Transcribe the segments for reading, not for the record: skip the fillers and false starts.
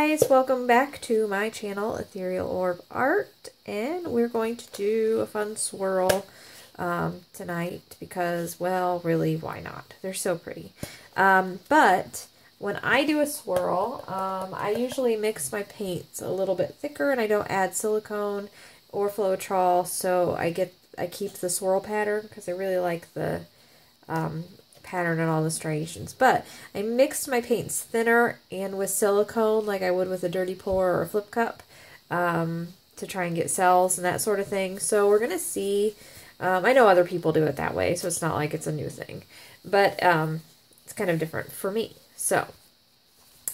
guys, welcome back to my channel, Ethereal Orb Art, and we're going to do a fun swirl tonight because, well, really, why not? They're so pretty. But when I do a swirl, I usually mix my paints a little bit thicker, and I don't add silicone or Floetrol, so I keep the swirl pattern because I really like the pattern and all the striations. But I mixed my paints thinner and with silicone like I would with a dirty pour or a flip cup to try and get cells and that sort of thing. So we're going to see, I know other people do it that way, so it's not like it's a new thing, but it's kind of different for me. So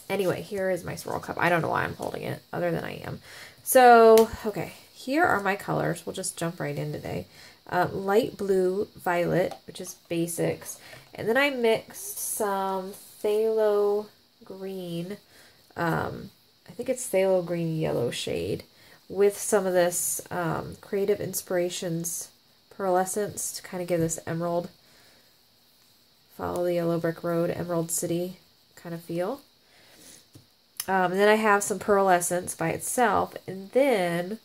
anyway, here is my swirl cup. I don't know why I'm holding it other than I am. So, okay, here are my colors. We'll just jump right in today. Light blue, violet, which is basics. And then I mixed some phthalo green, I think it's phthalo green yellow shade, with some of this Creative Inspirations pearlescence to kind of give this emerald, follow the yellow brick road, Emerald City kind of feel. And then I have some pearlescence by itself, and then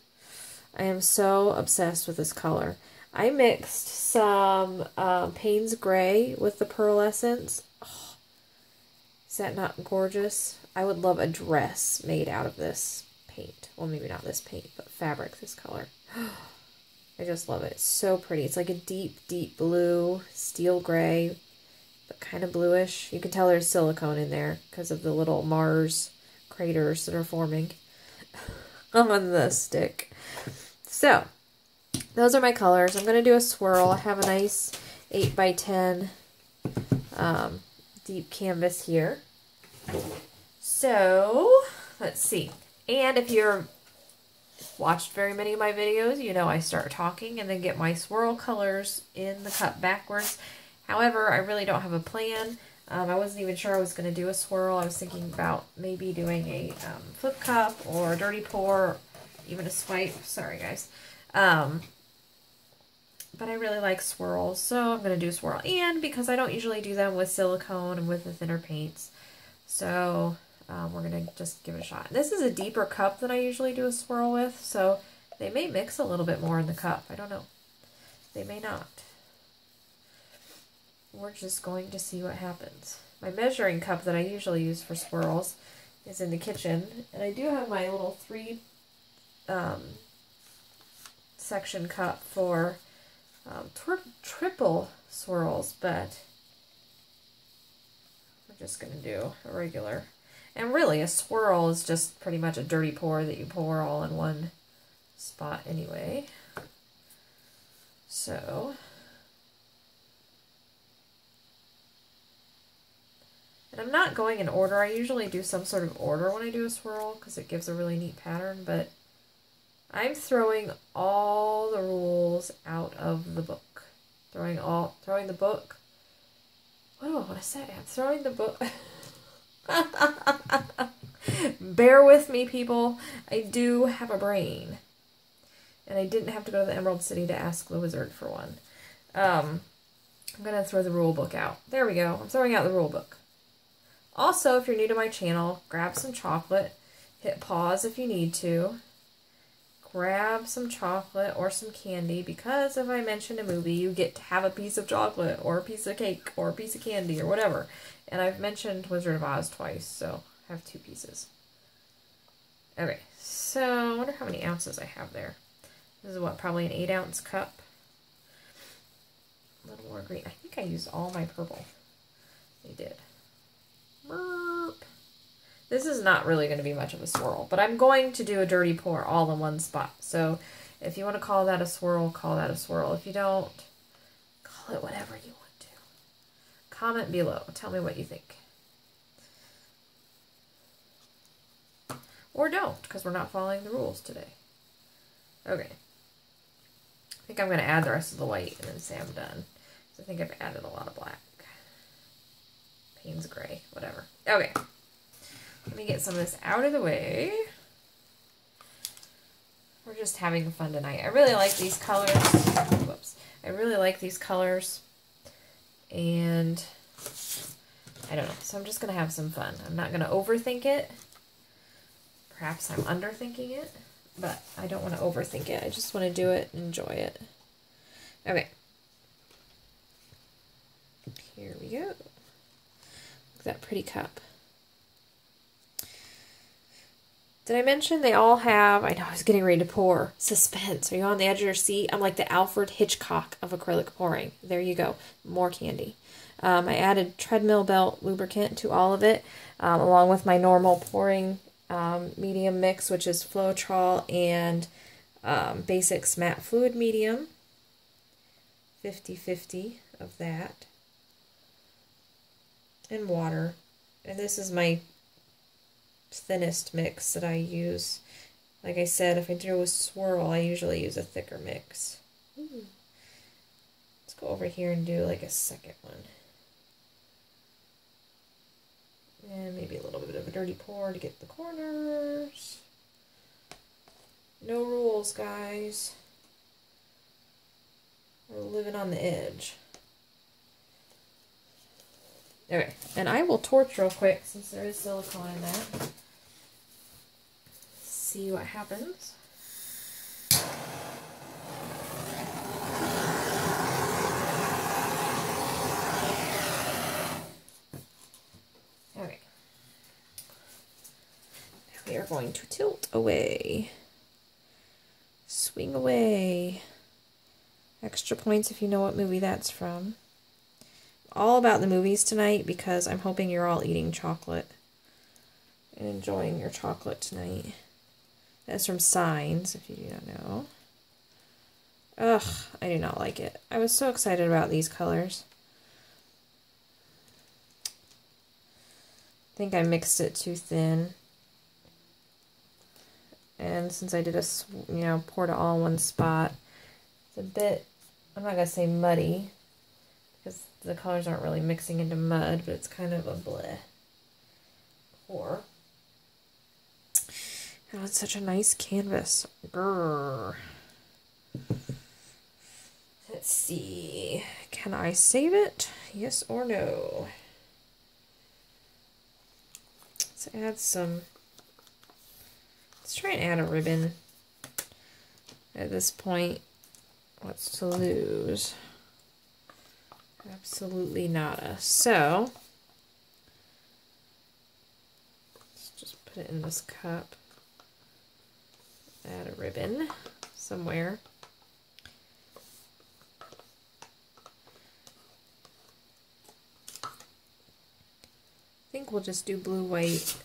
I am so obsessed with this color. I mixed some Payne's Gray with the pearlescence. Oh, is that not gorgeous? I would love a dress made out of this paint. Well, maybe not this paint, but fabric, this color. I just love it. It's so pretty. It's like a deep, deep blue, steel gray, but kind of bluish. You can tell there's silicone in there because of the little Mars craters that are forming on the stick. So those are my colors. I'm going to do a swirl. I have a nice 8x10 deep canvas here. So, let's see. And if you've watched very many of my videos, you know I start talking and then get my swirl colors in the cup backwards. However, I really don't have a plan. I wasn't even sure I was going to do a swirl. I was thinking about maybe doing a flip cup or a dirty pour, even a swipe. Sorry, guys. But I really like swirls, so I'm going to do a swirl. And because I don't usually do them with silicone and with the thinner paints, so we're going to just give it a shot. This is a deeper cup than I usually do a swirl with, so they may mix a little bit more in the cup. I don't know. They may not. We're just going to see what happens. My measuring cup that I usually use for swirls is in the kitchen, and I do have my little 3 section cup for triple swirls, but we're just going to do a regular. And really, a swirl is just pretty much a dirty pour that you pour all in one spot anyway. So, and I'm not going in order. I usually do some sort of order when I do a swirl because it gives a really neat pattern, but I'm throwing all the rules out of the book. Throwing the book. What do I want to say? I'm throwing the book. Bear with me, people. I do have a brain. And I didn't have to go to the Emerald City to ask the wizard for one. I'm going to throw the rule book out. There we go. I'm throwing out the rule book. Also, if you're new to my channel, grab some chocolate. Hit pause if you need to. Grab some chocolate or some candy, because if I mention a movie, you get to have a piece of chocolate or a piece of cake or a piece of candy or whatever. And I've mentioned Wizard of Oz twice, so I have 2 pieces. Okay, so I wonder how many ounces I have there. This is what, probably an 8-ounce cup. A little more green. I think I used all my purple. I did. Burp. This is not really going to be much of a swirl, but I'm going to do a dirty pour all in one spot. So if you want to call that a swirl, call that a swirl. If you don't, call it whatever you want to. Comment below. Tell me what you think. Or don't, because we're not following the rules today. Okay. I think I'm going to add the rest of the white and then say I'm done. So I think I've added a lot of black. Payne's Gray, whatever. Okay. Let me get some of this out of the way. We're just having fun tonight. I really like these colors. Whoops. I really like these colors. And I don't know. So I'm just going to have some fun. I'm not going to overthink it. perhaps I'm underthinking it, but I don't want to overthink it. I just want to do it and enjoy it. Okay. Here we go. Look at that pretty cup. Did I mention they all have, I know I was getting ready to pour, suspense. Are you on the edge of your seat? I'm like the Alfred Hitchcock of acrylic pouring. There you go. More candy. I added treadmill belt lubricant to all of it, along with my normal pouring medium mix, which is Floetrol and Basics Matte Fluid Medium. 50-50 of that. And water. And this is my thinnest mix that I use. Like I said, if I do a swirl, I usually use a thicker mix. Ooh. Let's go over here and do like a second one. And maybe a little bit of a dirty pour to get the corners. No rules, guys. We're living on the edge. Okay, and I will torch real quick since there is silicone in that. See what happens. Okay. Now we are going to tilt away. Swing away. Extra points if you know what movie that's from. All about the movies tonight because I'm hoping you're all eating chocolate and enjoying your chocolate tonight. That's from Signs, if you do not know. Ugh, I do not like it. I was so excited about these colors. I think I mixed it too thin. And since I did poured it all in one spot, it's a bit, I'm not going to say muddy, because the colors aren't really mixing into mud, but it's kind of a bleh pour. Oh, it's such a nice canvas. Grrr. Let's see. Can I save it? Yes or no? Let's add some. Let's try and add a ribbon. At this point, what's to lose? Absolutely nada. So, let's just put it in this cup. Add a ribbon somewhere. I think we'll just do blue, white,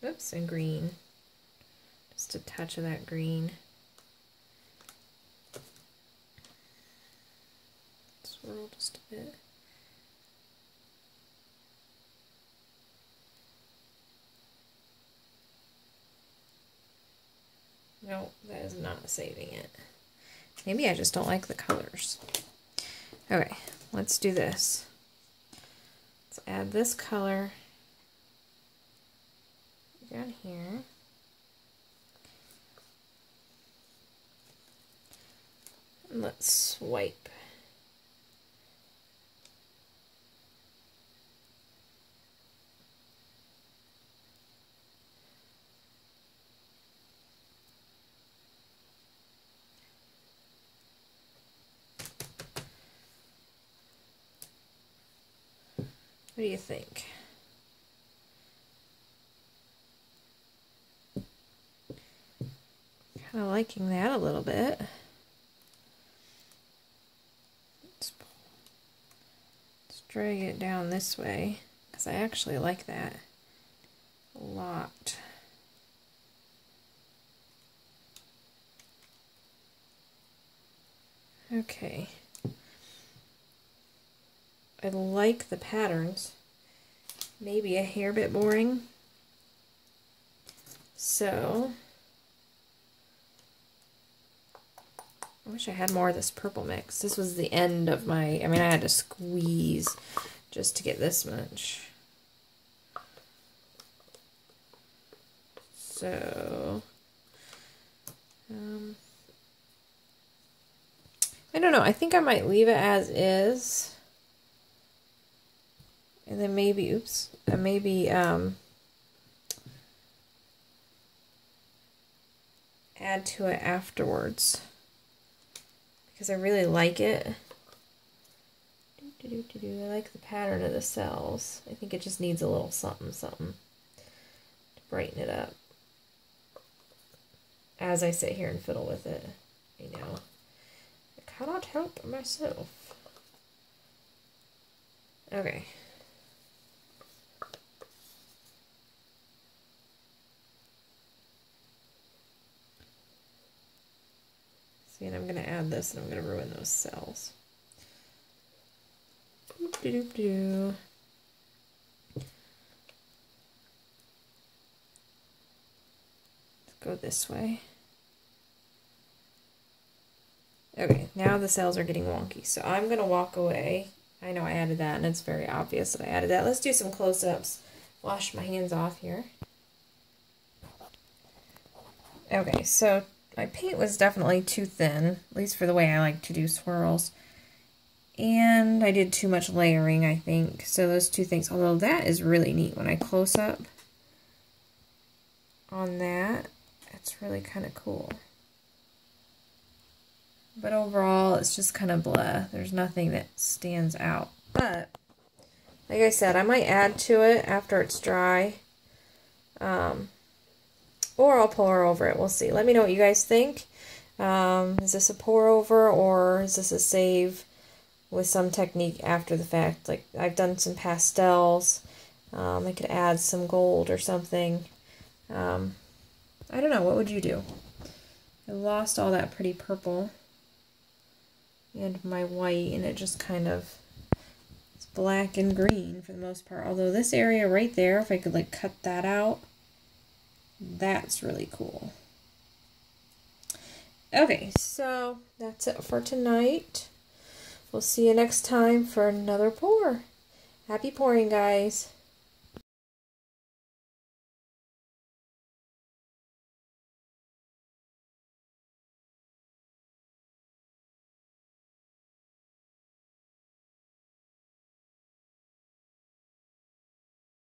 oops, and green. Just a touch of that green. Swirl just a bit. No, that is not saving it. Maybe I just don't like the colors. Okay, let's do this. Let's add this color down here. And let's swipe. What do you think? Kind of liking that a little bit. Let's drag it down this way because I actually like that a lot. Okay. I like the patterns. Maybe a hair bit boring. So, I wish I had more of this purple mix. This was the end of my, I had to squeeze just to get this much. So, I don't know. I think I might leave it as is. And then maybe, oops, maybe add to it afterwards because I really like it. I like the pattern of the cells. I think it just needs a little something to brighten it up as I sit here and fiddle with it. I know. I cannot help myself. Okay. See, and I'm going to add this and I'm going to ruin those cells. Let's go this way. Okay, now the cells are getting wonky, so I'm going to walk away. I know I added that, and it's very obvious that I added that. Let's do some close-ups. Wash my hands off here. Okay, so my paint was definitely too thin, at least for the way I like to do swirls. And I did too much layering, I think. So those two things, although that is really neat when I close up on that. It's really kind of cool. But overall, it's just kind of blah. There's nothing that stands out. But, like I said, I might add to it after it's dry. Or I'll pour over it. We'll see. Let me know what you guys think. Is this a pour over or is this a save with some technique after the fact? Like, I've done some pastels. I could add some gold or something. I don't know. What would you do? I lost all that pretty purple and my white, and it just kind of, it's black and green for the most part. Although this area right there, if I could like cut that out, that's really cool. Okay, so that's it for tonight. We'll see you next time for another pour. Happy pouring, guys.